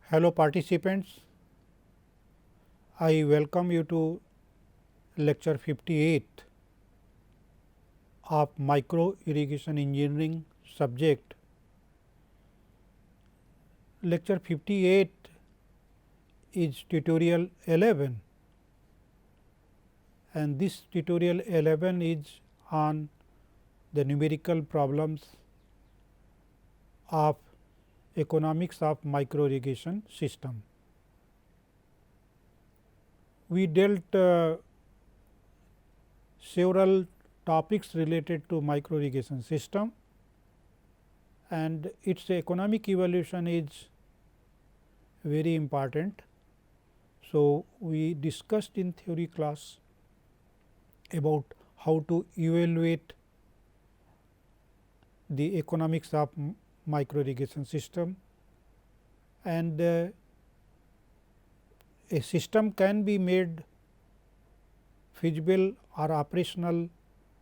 Hello participants, I welcome you to lecture 58 of micro irrigation engineering subject. Lecture 58 is tutorial 11 and this tutorial 11 is on the numerical problems of economics of micro irrigation system. We dealt several topics related to micro irrigation system and its economic evaluation is very important. So, we discussed in theory class about how to evaluate the economics of micro irrigation system, and a system can be made feasible or operational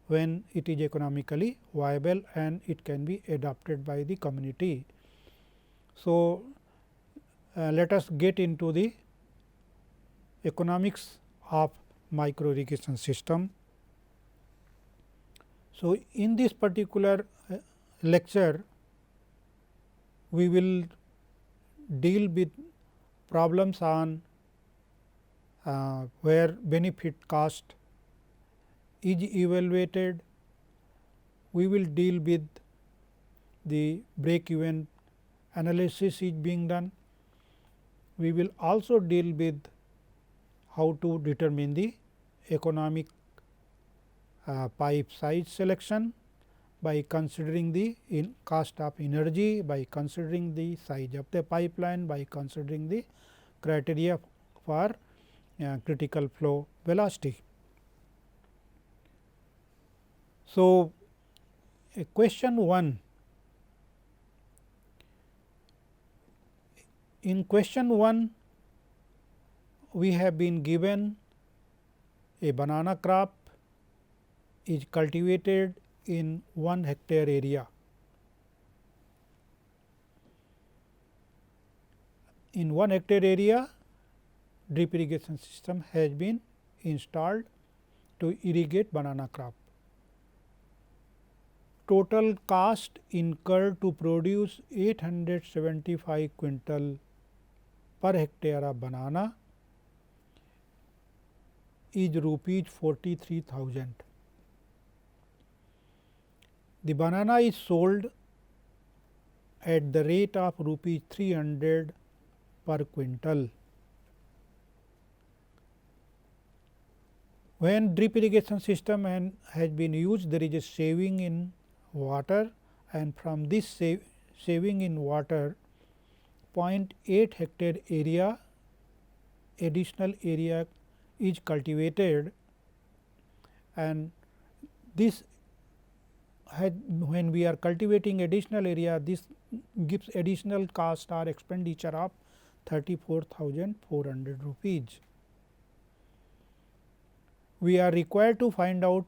when it is economically viable and it can be adopted by the community. So, let us get into the economics of micro irrigation system. So, in this particular lecture, we will deal with problems on where benefit cost is evaluated. We will deal with the break even analysis is being done. We will also deal with how to determine the economic pipe size selection by considering the cost of energy, by considering the size of the pipeline, by considering the criteria for critical flow velocity. So, question 1, in question 1 we have been given a banana crop is cultivated in 1 hectare area. In 1 hectare area, drip irrigation system has been installed to irrigate banana crop. Total cost incurred to produce 875 quintal per hectare of banana is rupees 43,000. The banana is sold at the rate of rupees 300 per quintal. When drip irrigation system has been used, there is a saving in water, and from this saving in water 0.8 hectare area additional area is cultivated, and this when we are cultivating additional area, this gives additional cost or expenditure of 34,400 rupees. We are required to find out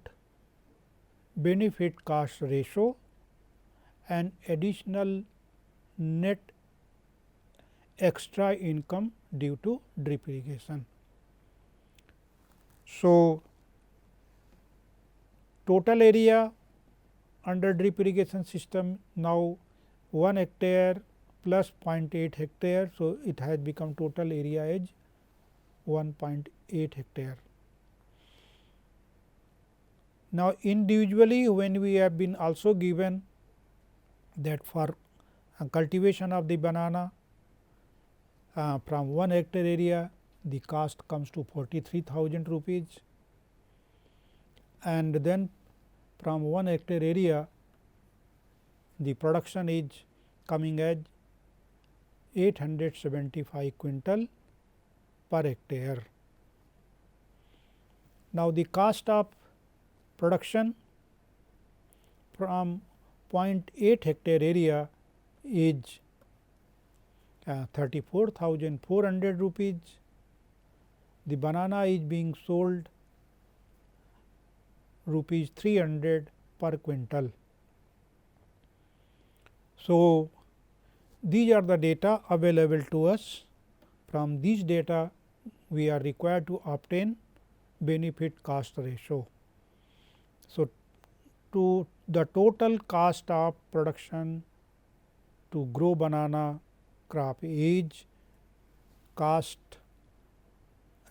benefit cost ratio and additional net extra income due to drip irrigation. So, total area under drip irrigation system now 1 hectare plus 0.8 hectare. So, it has become total area is 1.8 hectare. Now, individually when we have been also given that for cultivation of the banana from 1 hectare area, the cost comes to 43,000 rupees, and then from 1 hectare area the production is coming as 875 quintal per hectare. Now, the cost of production from 0.8 hectare area is 34,400 rupees. The banana is being sold rupees 300 per quintal. So, these are the data available to us. From these data we are required to obtain benefit cost ratio. So, to the total cost of production to grow banana crop is cost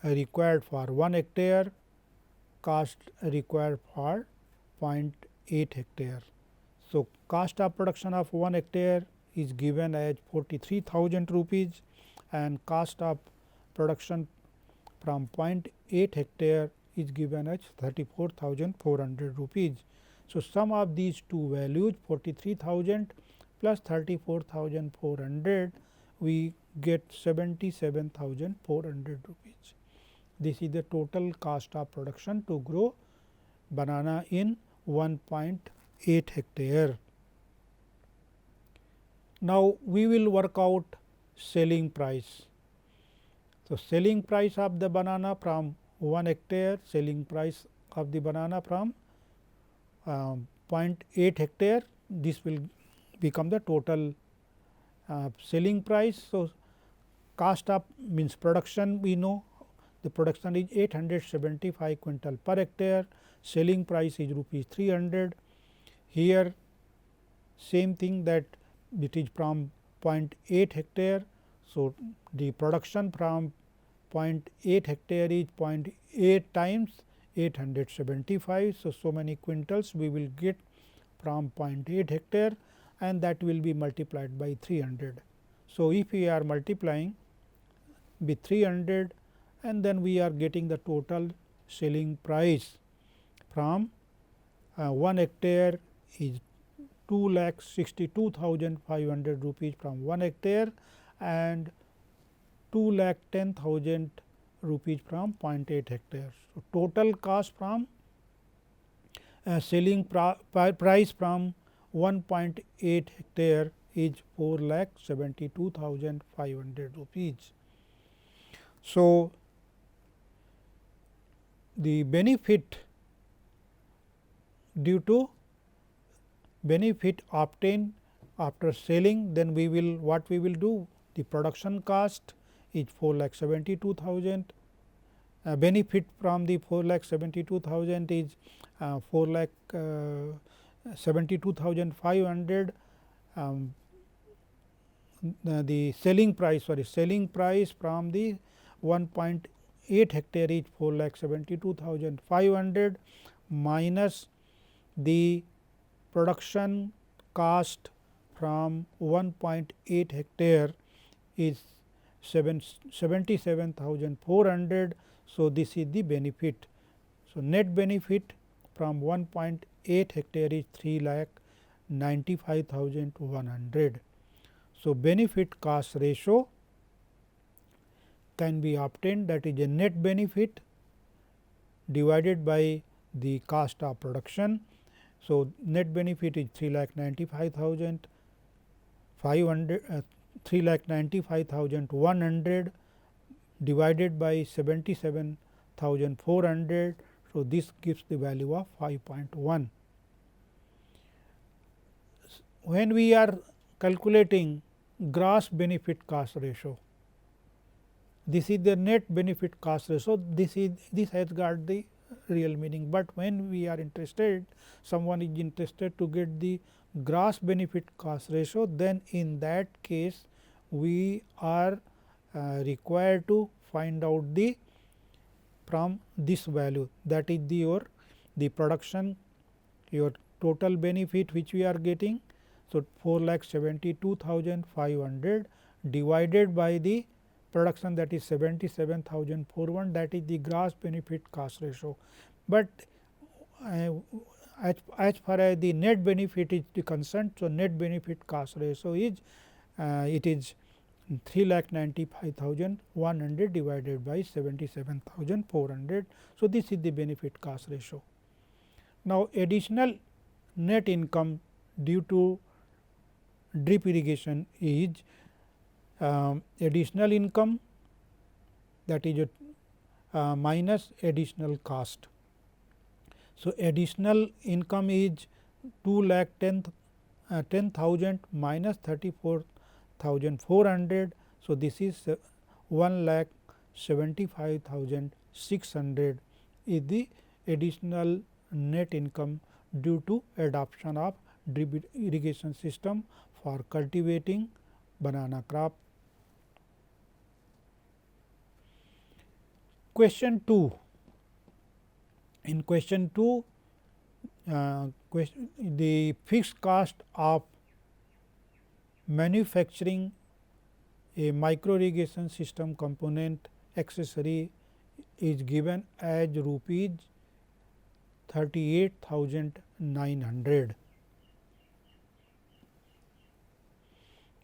required for 1 hectare, cost required for 0.8 hectare. So, cost of production of 1 hectare is given as 43,000 rupees and cost of production from 0.8 hectare is given as 34,400 rupees. So, sum of these two values 43,000 plus 34,400 we get 77,400 rupees. This is the total cost of production to grow banana in 1.8 hectare. Now, we will work out selling price. So, selling price of the banana from 1 hectare, selling price of the banana from 0.8 hectare, this will become the total selling price. So, cost of means production, we know the production is 875 quintal per hectare, selling price is rupees 300. Here same thing, that it is from 0.8 hectare. So, the production from 0.8 hectare is 0.8 times 875. So, so many quintals we will get from 0.8 hectare and that will be multiplied by 300. So, if we are multiplying with 300 and then we are getting the total selling price from 1 hectare is 2,62,500 rupees from 1 hectare and 2,10,000 rupees from 0.8 hectare. So, total cost from selling price from 1.8 hectare is 4,72,500 rupees. So, the benefit due to benefit obtained after selling, then we will what we will do, the production cost is 4,72,000, benefit from the 4,72,000 is 4,72,500, the selling price from the 1.8 hectare is 4,72,500 minus the production cost from 1.8 hectare is 77,400. So, this is the benefit. So, net benefit from 1.8 hectare is 3,95,100. So, benefit cost ratio can be obtained, that is a net benefit divided by the cost of production. So, net benefit is 3,95,100 divided by 77,400. So, this gives the value of 5.1. When we are calculating gross benefit cost ratio, this is the net benefit cost ratio. This has got the real meaning, but when we are interested, someone is interested to get the gross benefit cost ratio, then in that case we are required to find out the from this value, that is the production, your total benefit which we are getting. So, 4,72,500 divided by the production, that is 77,401, that is the gross benefit cost ratio. But as far as the net benefit is concerned, so net benefit cost ratio is it is 3,95,100 divided by 77,400. So, this is the benefit cost ratio. Now, additional net income due to drip irrigation is additional income, that is minus additional cost. So, additional income is 2,10,000 minus 34,400. So, this is 1,75,600 is the additional net income due to adoption of drip irrigation system for cultivating banana crop. Question 2. In question 2, the fixed cost of manufacturing a micro irrigation system component accessory is given as rupees 38,900.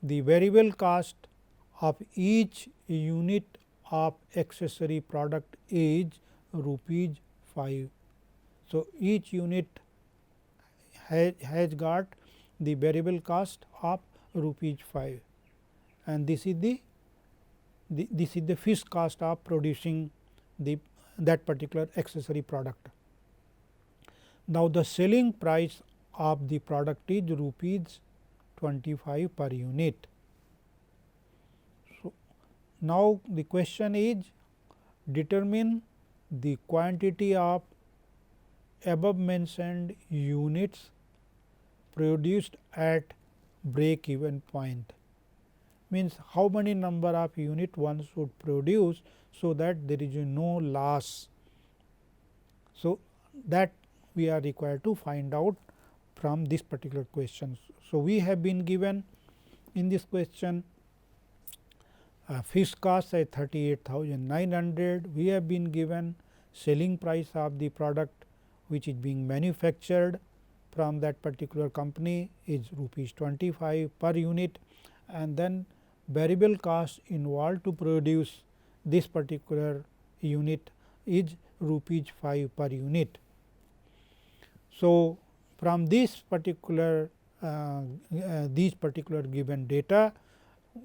The variable cost of each unit of accessory product is rupees 5. So, each unit has got the variable cost of rupees 5, and this is the fixed cost of producing that particular accessory product. Now, the selling price of the product is rupees 25 per unit. So, now the question is determine the quantity of above mentioned units produced at break even point, means how many number of unit one should produce, so that there is no loss. So, that we are required to find out from this particular question. So, we have been given in this question fixed cost at 38,900, we have been given selling price of the product which is being manufactured from that particular company is rupees 25 per unit, and then variable cost involved to produce this particular unit is rupees 5 per unit. So, from this particular these particular given data,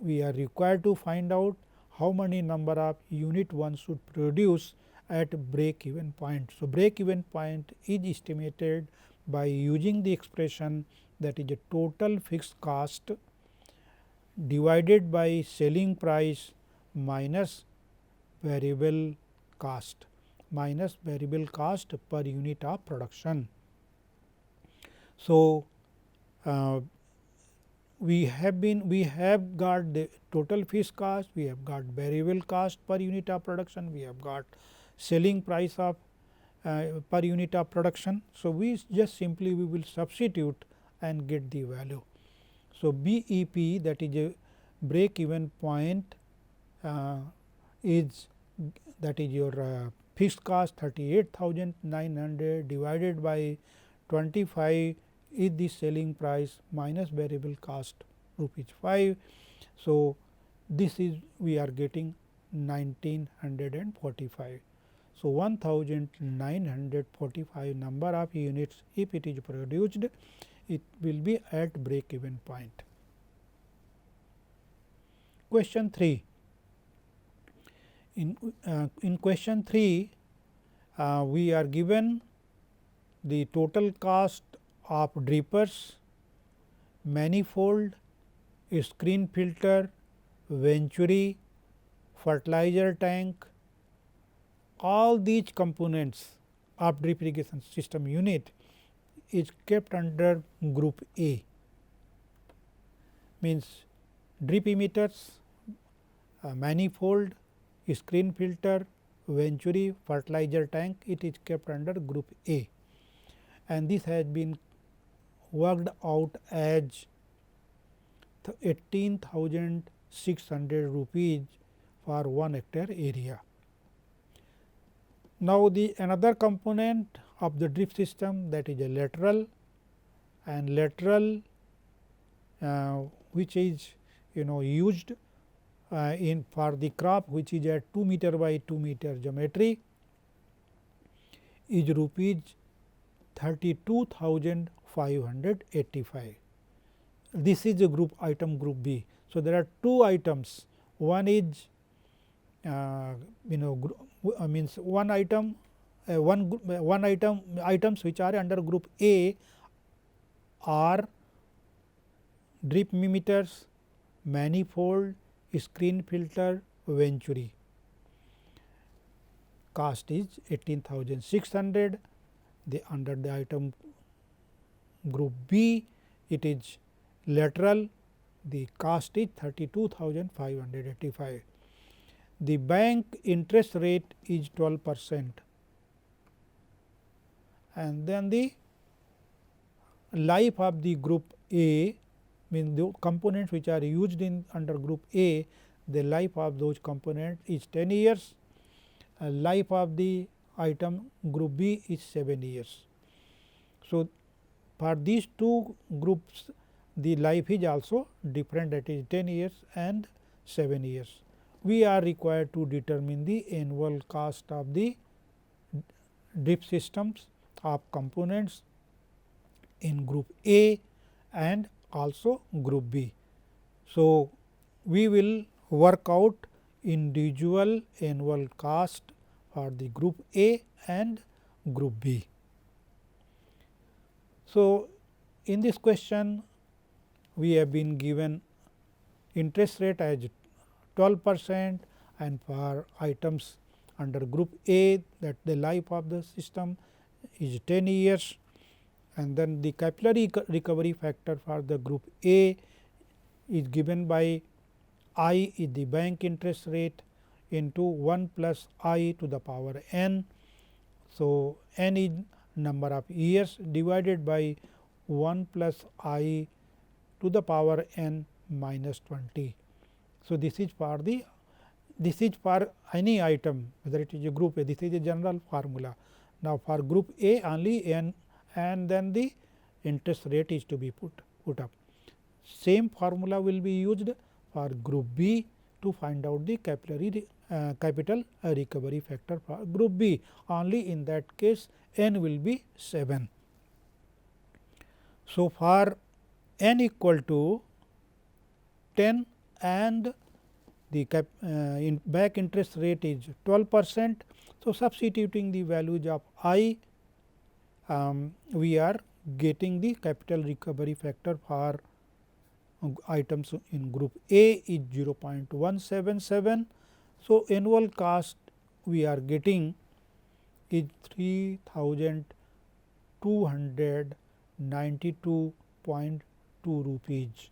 we are required to find out how many number of unit one should produce at break even point. So, break even point is estimated by using the expression that is a total fixed cost divided by selling price minus variable cost per unit of production. So, we have got the total fixed cost, we have got variable cost per unit of production, we have got selling price of per unit of production. So, we just simply we will substitute and get the value. So, BEP, that is a break even point, is that is your fixed cost 38,900 divided by 25 is the selling price minus variable cost rupees 5. So, this is we are getting 1945. So, 1945 number of units if it is produced, it will be at break even point. Question 3. In question 3, we are given the total cost of drippers, manifold, screen filter, venturi, fertilizer tank. All these components of drip irrigation system unit is kept under group A, means drip emitters, manifold, screen filter, venturi, fertilizer tank, it is kept under group A, and this has been worked out as 18,600 rupees for 1 hectare area. Now, the another component of the drip system, that is a lateral, and lateral which is used in for the crop which is at 2 meter by 2 meter geometry, is rupees 32,585. This is a group item group B. So, there are two items, one is means one item one items which are under group A are drip emitters, manifold, screen filter, venturi. Cost is 18,600. Under the item group B, it is lateral, the cost is 32,585. The bank interest rate is 12%, and then the life of the group A, means the components which are used in under group A, the life of those components is 10 years, life of the item group B is 7 years. So, for these two groups the life is also different, that is 10 years and 7 years. We are required to determine the annual cost of the drip systems of components in group A and also group B. So, we will work out individual annual cost for the group A and group B. So, in this question we have been given interest rate as 12% and for items under group A, that the life of the system is 10 years, and then the capillary recovery factor for the group A is given by I is the bank interest rate into 1 plus I to the power n. So, n is number of years divided by 1 plus I to the power n minus 20. So, this is for any item, whether it is a group A, this is a general formula. Now, for group A only n, and then the interest rate is to be put up. Same formula will be used for group B to find out the capital recovery factor for group B, only in that case n will be 7. So, for n equal to 10 and the back interest rate is 12%. So, substituting the values of I, we are getting the capital recovery factor for items in group A is 0.177. So, annual cost we are getting is 3,292.2 rupees.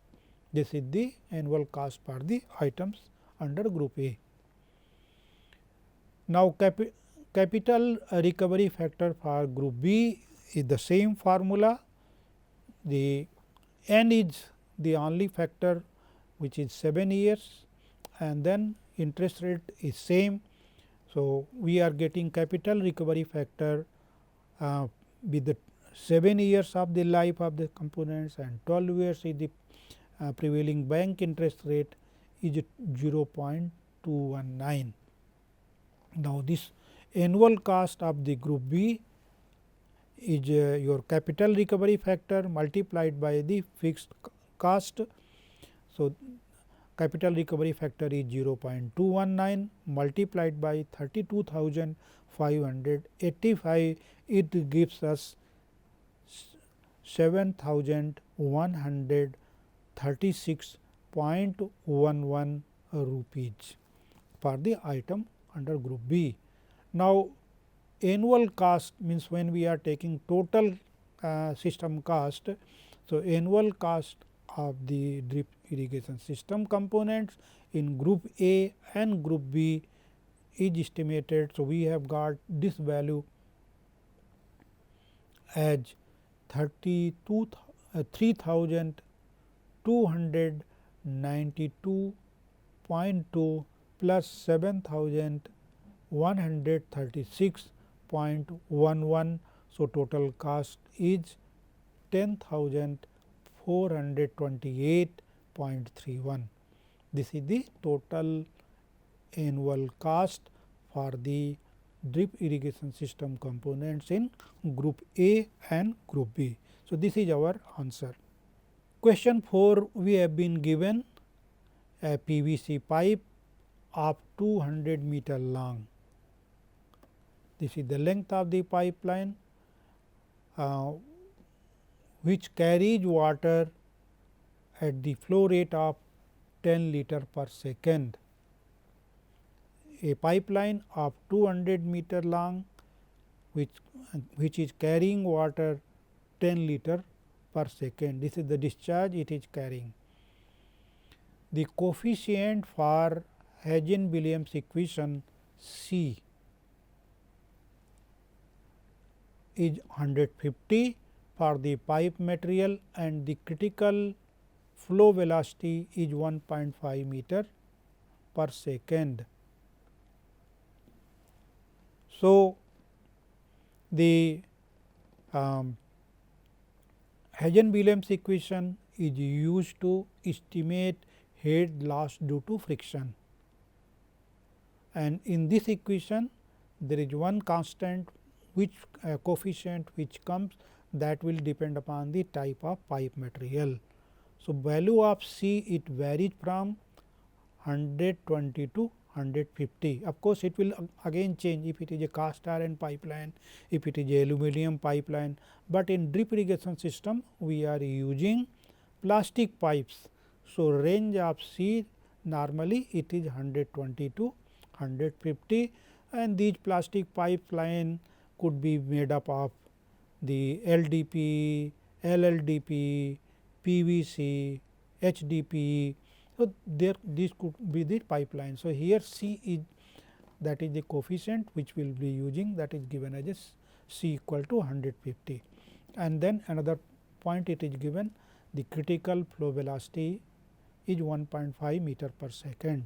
This is the annual cost for the items under group A. Now, capital recovery factor for group B is the same formula. The n is the only factor which is 7 years, and then interest rate is same. So, we are getting capital recovery factor with the 7 years of the life of the components and 12 years is the prevailing bank interest rate is 0.219. Now, this annual cost of the group B is your capital recovery factor multiplied by the fixed cost. So, capital recovery factor is 0.219 multiplied by 32,585, it gives us 7,136.11 rupees for the item under group B. Now, annual cost means when we are taking total system cost. So, annual cost of the drip irrigation system components in group A and group B is estimated. So, we have got this value as 3,292.2 plus 7,136.11. So, total cost is 10,428.31. This is the total annual cost for the drip irrigation system components in group A and group B. So, this is our answer. Question 4, we have been given a PVC pipe of 200 meter long. This is the length of the pipeline which carries water at the flow rate of 10 liter per second. A pipeline of 200 meter long which is carrying water 10 liter per second. This is the discharge it is carrying. The coefficient for Hagen-Williams equation C is 150 for the pipe material and the critical flow velocity is 1.5 meter per second. So, the Hagen-Williams equation is used to estimate head loss due to friction, and in this equation there is one constant which coefficient which comes, that will depend upon the type of pipe material. So, value of C it varies from 120 to 150. Of course, it will again change if it is a cast iron pipeline, if it is a aluminum pipeline, but in drip irrigation system we are using plastic pipes. So, range of C normally it is 120 to 150, and these plastic pipeline could be made up of the LDP, LLDP, PVC, HDPE. So, these could be the pipeline. So, here C is, that is the coefficient which we will be using, that is given as a C equal to 150, and then another point it is given, the critical flow velocity is 1.5 meter per second.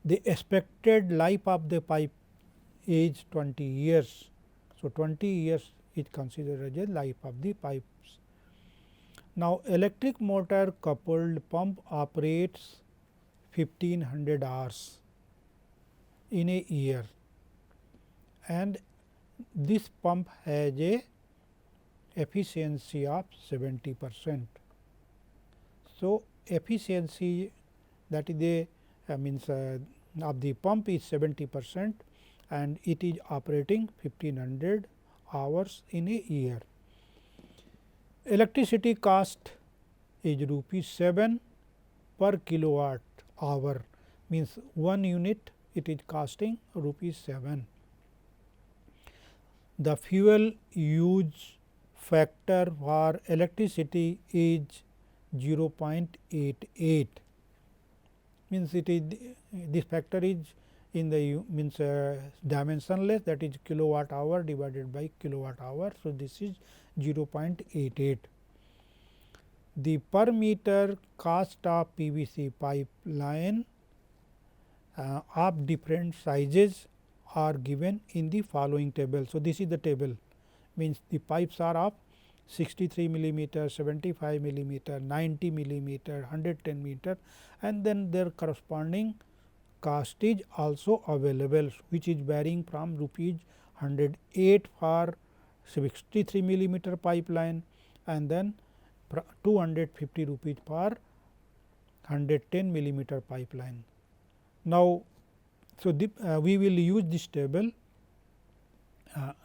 The expected life of the pipe is 20 years. So, 20 years is considered as a life of the pipes. Now, electric motor coupled pump operates 1500 hours in a year, and this pump has a efficiency of 70%. So, efficiency, that is the means of the pump is 70%, and it is operating 1500 hours in a year. Electricity cost is rupees 7 per kilowatt hour, means 1 unit it is costing rupees 7. The fuel use factor for electricity is 0.88, means it is, this factor is in the means dimensionless, that is kilowatt hour divided by kilowatt hour. So, this is 0.88. The per meter cost of PVC pipeline of different sizes are given in the following table. So, this is the table, means the pipes are of 63 millimeter, 75 millimeter, 90 millimeter, 110 meter, and then their corresponding cost is also available, which is varying from rupees 108 for 63 millimeter pipeline, and then 250 rupees for 110 millimeter pipeline. Now, so we will use this table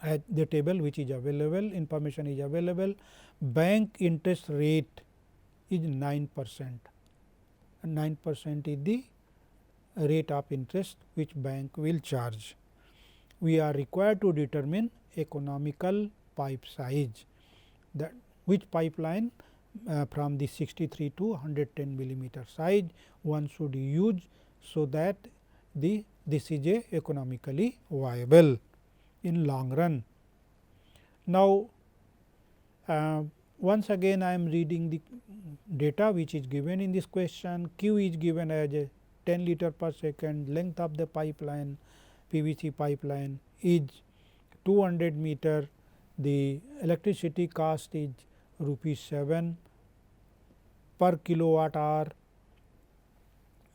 at the table which is available, information is available. Bank interest rate is 9%, and 9% is the rate of interest which bank will charge. We are required to determine economical pipe size, that which pipeline from the 63 to 110 millimeter size one should use, so that this is a economically viable in long run. Now, once again I am reading the data which is given in this question. Q is given as a 10 liter per second, length of the pipeline PVC pipeline is 200 meter, the electricity cost is rupees 7 per kilowatt hour,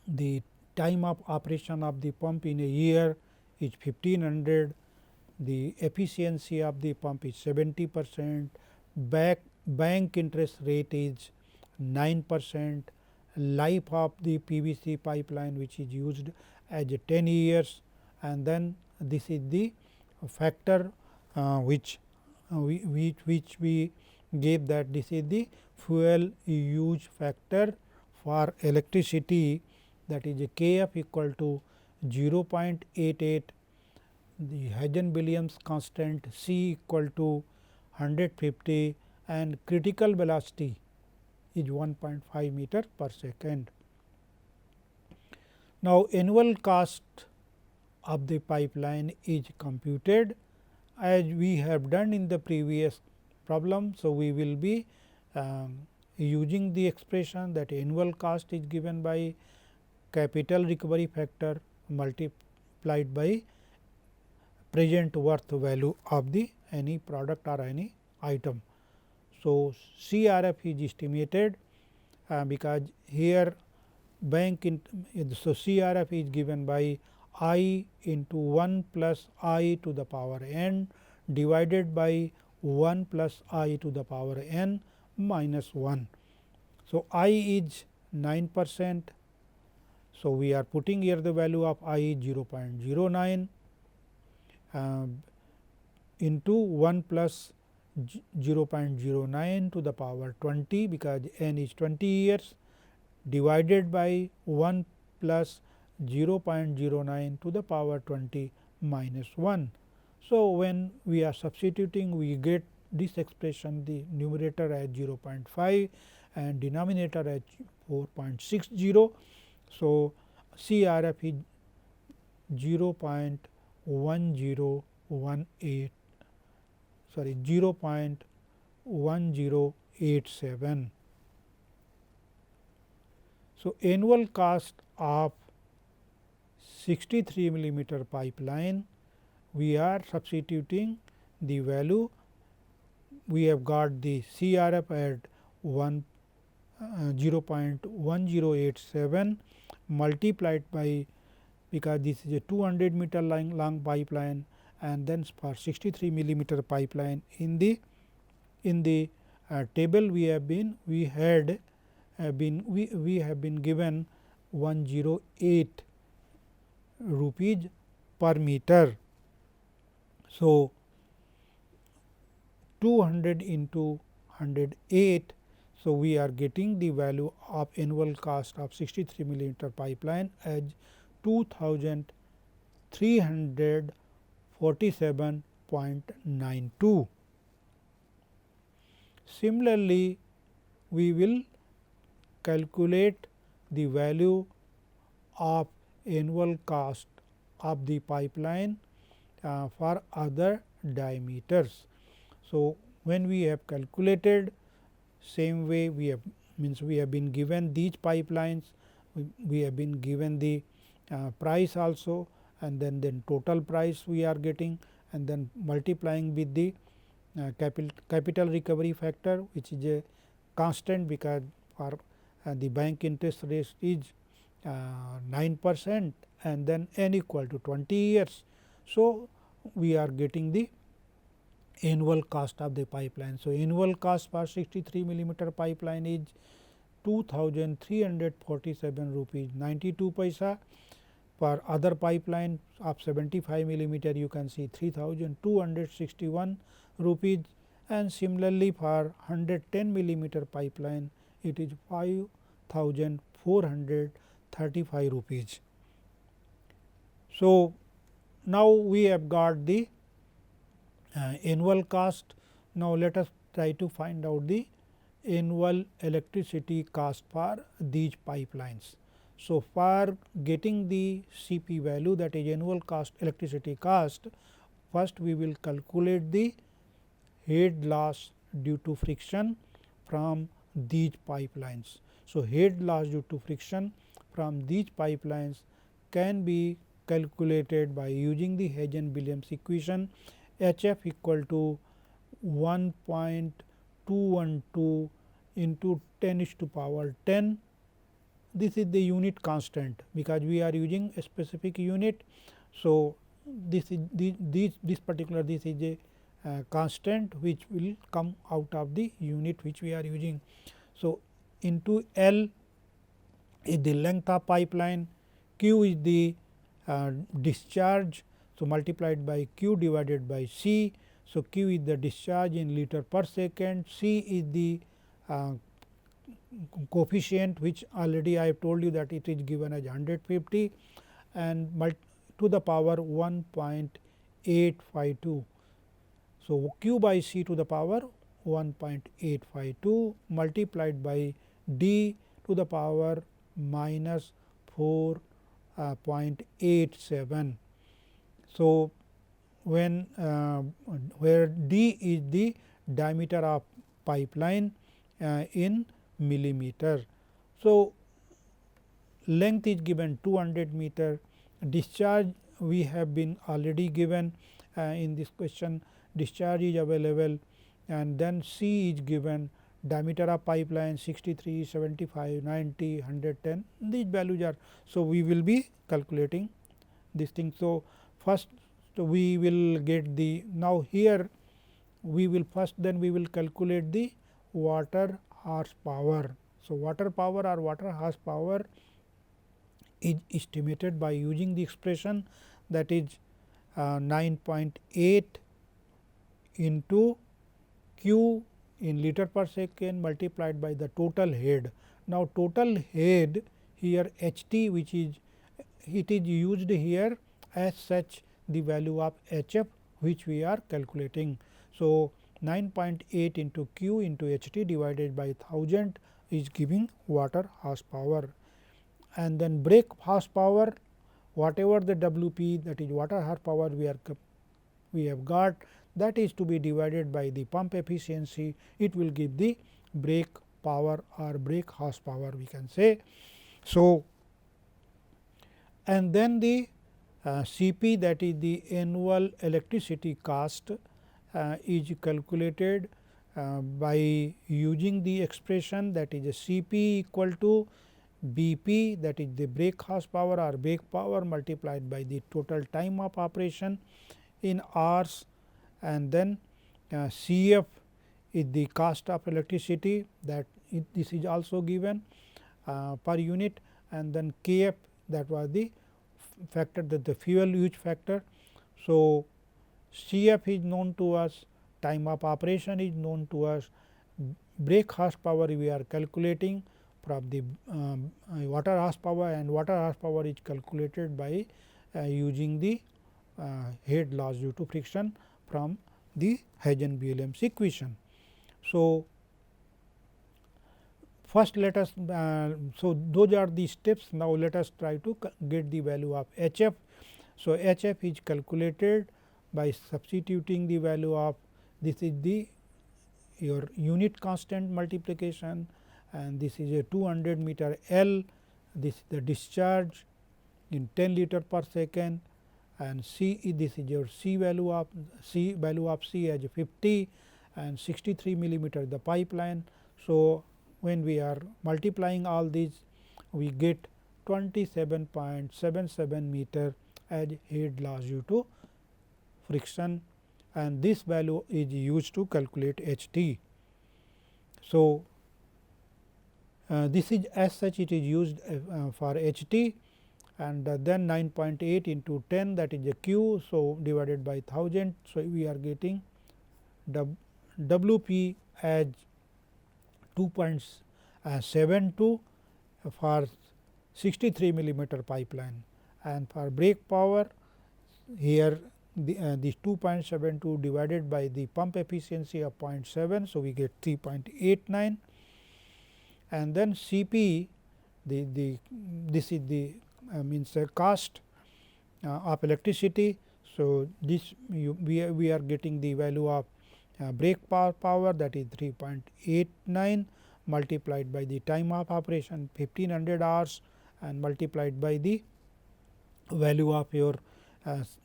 the time of operation of the pump in a year is 1500, the efficiency of the pump is 70%, bank interest rate is 9%, life of the PVC pipeline which is used as 10 years, and then this is the factor which we gave, that this is the fuel use factor for electricity, that is a Kf equal to 0.88, the Hagen-Williams constant C equal to 150, and critical velocity is 1.5 meter per second. Now, annual cost of the pipeline is computed as we have done in the previous problem. So, we will be using the expression that annual cost is given by capital recovery factor multiplied by present worth value of the any product or any item. So, CRF is estimated because here bank so CRF is given by I into 1 plus I to the power n divided by 1 plus I to the power n minus 1. So, I is 9%. So, we are putting here the value of I is 0.09 into 1 plus 0.09 to the power 20, because n is 20 years, divided by 1 plus 0.09 to the power 20 minus 1. So, when we are substituting, we get this expression, the numerator as 0.5 and denominator as 4.60. So, CRF is 0.1018 0.1087. So, annual cost of 63 millimeter pipeline, we are substituting the value. We have got the CRF at 0.1087 multiplied by, because this is a 200 meter long pipeline, and then for 63 millimeter pipeline in the table we have been given 108 rupees per meter. So, 200 into 108. So, we are getting the value of annual cost of 63 millimeter pipeline as 2347.92. Similarly, we will calculate the value of annual cost of the pipeline for other diameters. So, when we have calculated, same way we have been given these pipelines, we have been given the price also, and then total price we are getting, and then multiplying with the capital recovery factor, which is a constant, because for the bank interest rate is 9% and then n equal to 20 years. So, we are getting the annual cost of the pipeline. So, annual cost for 63 millimeter pipeline is 2347 rupees 92 paisa. For other pipeline of 75 millimeter, you can see 3261 rupees, and similarly for 110 millimeter pipeline it is 5435 rupees. So, now we have got the annual cost. Now, let us try to find out the annual electricity cost for these pipelines. So, for getting the CP value, that is annual cost electricity cost, first we will calculate the head loss due to friction from these pipelines. So, head loss due to friction from these pipelines can be calculated by using the Hagen-Williams equation, HF equal to 1.212 into 10 is to power 10. This is the unit constant, because we are using a specific unit. So, this is this particular this is a constant which will come out of the unit which we are using. So, into L is the length of pipeline, Q is the discharge So, multiplied by Q divided by C. So, Q is the discharge in liter per second, C is the coefficient which already I have told you that it is given as 150 and to the power 1.852. So, Q by C to the power 1.852 multiplied by D to the power minus 4.87. So, when where D is the diameter of pipeline in millimeter. So, length is given 200 meter, discharge we have been already given in this question, discharge is available, and then C is given, diameter of pipeline 63, 75, 90, 110, these values are. So, we will be calculating this thing. So, first we will get the, now here we will first then we will calculate the water horsepower. So, water power or water horsepower is estimated by using the expression that is 9.8 into Q in liter per second multiplied by the total head. Now, total head here H T, which is it is used here as such the value of H f which we are calculating. So, 9.8 into Q into H T divided by 1000 is giving water horsepower, and then brake horsepower whatever the WP, that is water horsepower we have got, that is to be divided by the pump efficiency, it will give the brake power or brake horsepower we can say. So, and then the Cp, that is the annual electricity cost is calculated by using the expression that is a Cp equal to Bp, that is the brake horsepower or brake power multiplied by the total time of operation in hours, and then Cf is the cost of electricity, that this is also given per unit, and then Kf, that was the factor, that the fuel use factor. So, Cf is known to us, time of operation is known to us, brake horsepower we are calculating from the water horsepower, and water horsepower is calculated by using the head loss due to friction from the Hagen-Williams equation. So, first let us so those are the steps. Now, let us try to get the value of H f. So, H f is calculated by substituting the value of, this is the your unit constant multiplication, and this is a 200 meter L, this is the discharge in 10 liter per second, and C, this is your C value of C as 50 and 63 millimeter the pipeline. So, when we are multiplying all these, we get 27.77 meter as head loss due to friction, and this value is used to calculate H T. So, this is as such it is used for H T, and then 9.8 into 10, that is a Q. So, divided by 1000. So, we are getting WP as 2.72 for 63 millimeter pipeline, and for brake power here this 2.72 divided by the pump efficiency of 0.7. So, we get 3.89, and then Cp, this is the means cost of electricity. So, this we are getting the value of brake power, that is 3.89 multiplied by the time of operation 1500 hours and multiplied by the value of your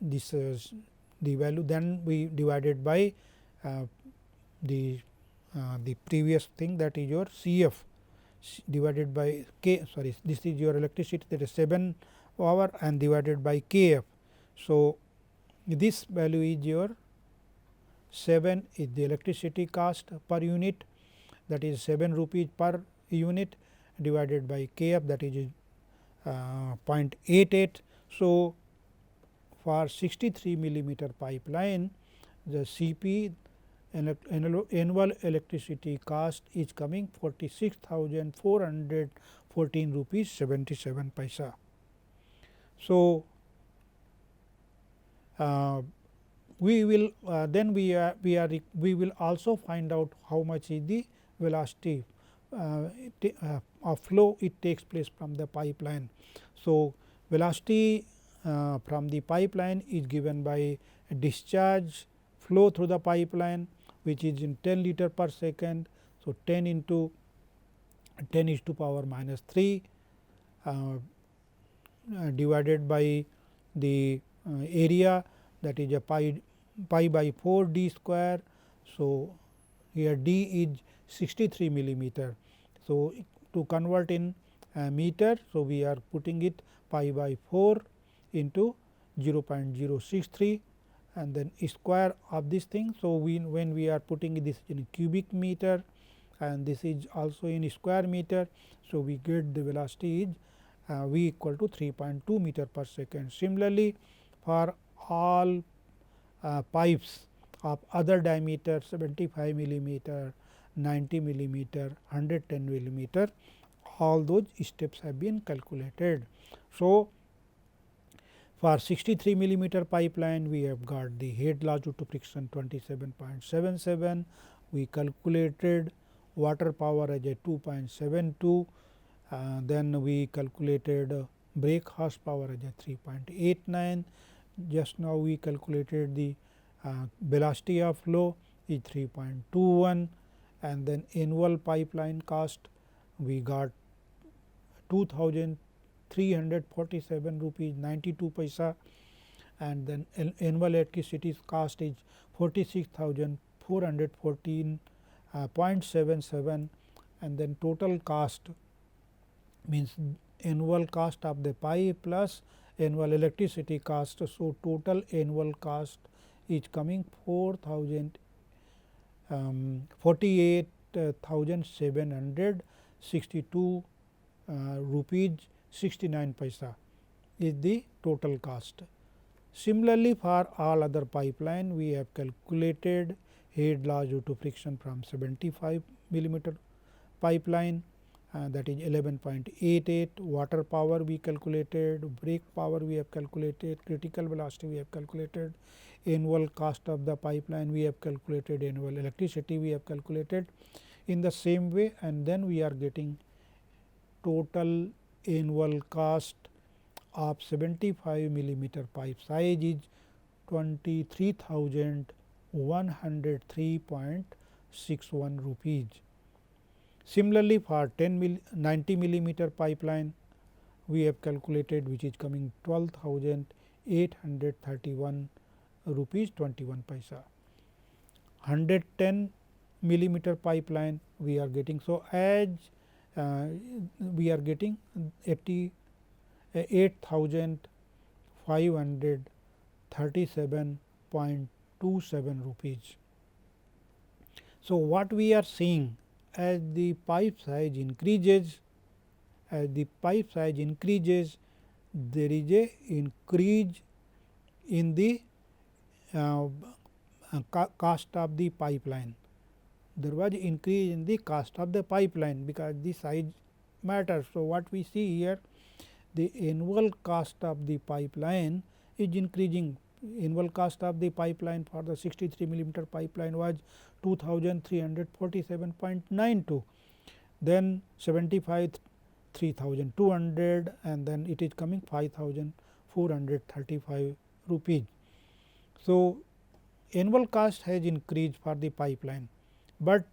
this the value, then we divided by the previous thing, that is your Cf divided by K, sorry, this is your electricity, that is 7 hour and divided by Kf. So, this value is your 7 is the electricity cost per unit, that is 7 rupees per unit divided by Kf, that is 0.88. So, for 63 millimeter pipeline, the CP annual electricity cost is coming 46,414 rupees 77 paisa. So, we will then we will also find out how much is the velocity of flow it takes place from the pipeline. So, velocity from the pipeline is given by discharge flow through the pipeline, which is in 10 liter per second. So, 10 into 10 is to power minus 3 divided by the area, that is a pi by 4 d square. So, here d is 63 millimeter. So, to convert in meter, so we are putting it pi by 4 into 0.063 and then square of this thing. So, when we are putting this in cubic meter and this is also in square meter. So, we get the velocity is V equal to 3.2 meter per second. Similarly, for all pipes of other diameter 75 millimeter, 90 millimeter, 110 millimeter, all those steps have been calculated. So, for 63 millimeter pipeline, we have got the head loss due to friction 27.77. We calculated water power as a 2.72. Then we calculated brake horsepower as a 3.89. Just now we calculated the velocity of flow is 3.21, and then annual pipeline cost we got 2,347 rupees 92 paisa, and then annual electricity cost is 46,414.77, and then total cost means annual cost of the pipe plus annual electricity cost. So, total annual cost is coming 48,762 rupees 69 paisa is the total cost. Similarly, for all other pipeline, we have calculated head loss due to friction from 75 millimeter pipeline, that is 11.88. water power we calculated, brake power we have calculated, critical velocity we have calculated, annual cost of the pipeline we have calculated, annual electricity we have calculated in the same way, and then we are getting total annual cost of 75 millimeter pipe size is 23,103.61 rupees. Similarly, for 90 millimeter pipeline we have calculated, which is coming 12,831 rupees 21 paisa. 110 millimeter pipeline we are getting. So, as we are getting 8,537.27 rupees. So, what we are seeing, as the pipe size increases, there is a increase in the cost of the pipeline. There was increase in the cost of the pipeline because the size matters. So, what we see here, the annual cost of the pipeline is increasing. Annual cost of the pipeline for the 63 millimeter pipeline was 2,347.92, then 75 3,200, and then it is coming 5,435 rupees. So, annual cost has increased for the pipeline, but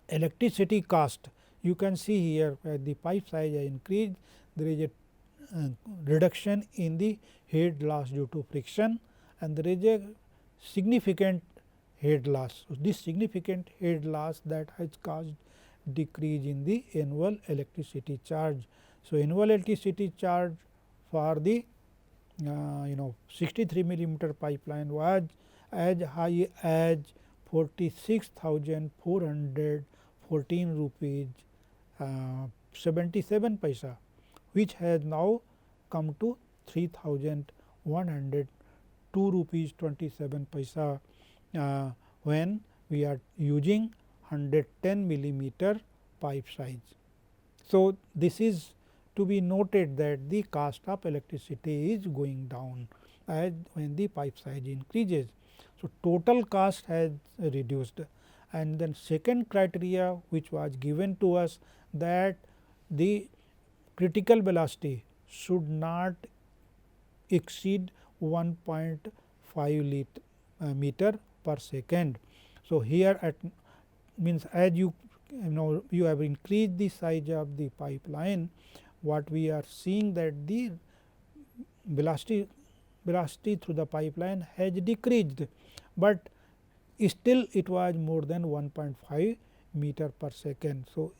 electricity cost, you can see here as the pipe size has increased, there is a reduction in the head loss due to friction, and there is a significant head loss. So, this significant head loss that has caused decrease in the annual electricity charge. So, annual electricity charge for the 63 millimeter pipeline was as high as 46,414 rupees 77 paisa, which has now come to 3,103.61 102 rupees 27 paisa when we are using 110 millimeter pipe size. So, this is to be noted that the cost of electricity is going down as when the pipe size increases. So, total cost has reduced, and then second criteria which was given to us, that the critical velocity should not exceed 1.5 meter per second. So, here at means as you know you have increased the size of the pipeline, what we are seeing that the velocity through the pipeline has decreased, but still it was more than 1.5 meter per second. So,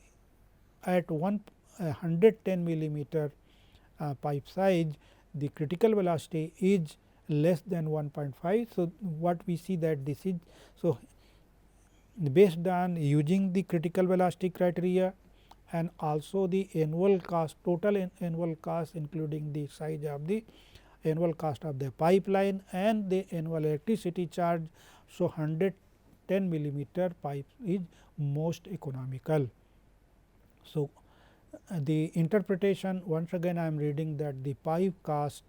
at 110 millimeter pipe size, the critical velocity is less than 1.5. So, what we see that this is so based on using the critical velocity criteria and also the annual cost, total annual cost including the size of the annual cost of the pipeline and the annual electricity charge. So, 110 millimeter pipe is most economical. So, the interpretation, once again I am reading that the pipe cost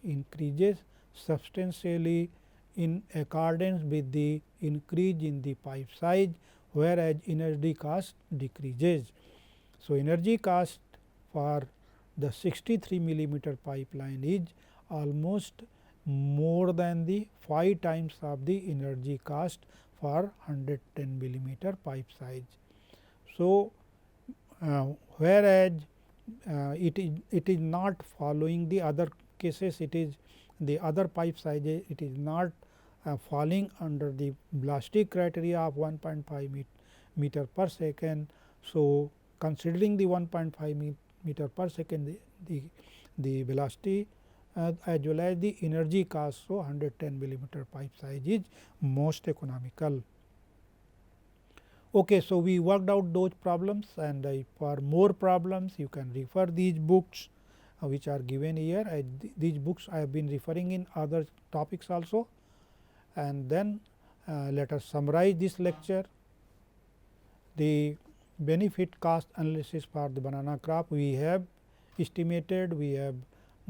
increases substantially in accordance with the increase in the pipe size, whereas energy cost decreases. So, energy cost for the 63 millimeter pipeline is almost more than the 5 times of the energy cost for 110 millimeter pipe size. So, whereas it is not following the other cases, it is the other pipe sizes, it is not falling under the velocity criteria of 1.5 meter per second. So, considering the 1.5 meter per second the velocity as well as the energy cost. So, 110 millimeter pipe size is most economical. Okay, so, we worked out those problems, and for more problems you can refer these books which are given here. These books I have been referring in other topics also, and then let us summarize this lecture. The benefit cost analysis for the banana crop we have estimated, we have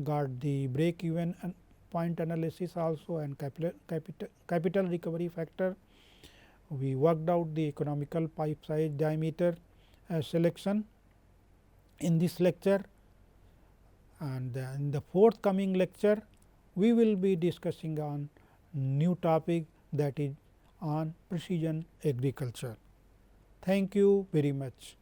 got the break even point analysis also and capital recovery factor. We worked out the economical pipe size diameter selection in this lecture, and in the forthcoming lecture we will be discussing on new topic, that is on precision agriculture. Thank you very much.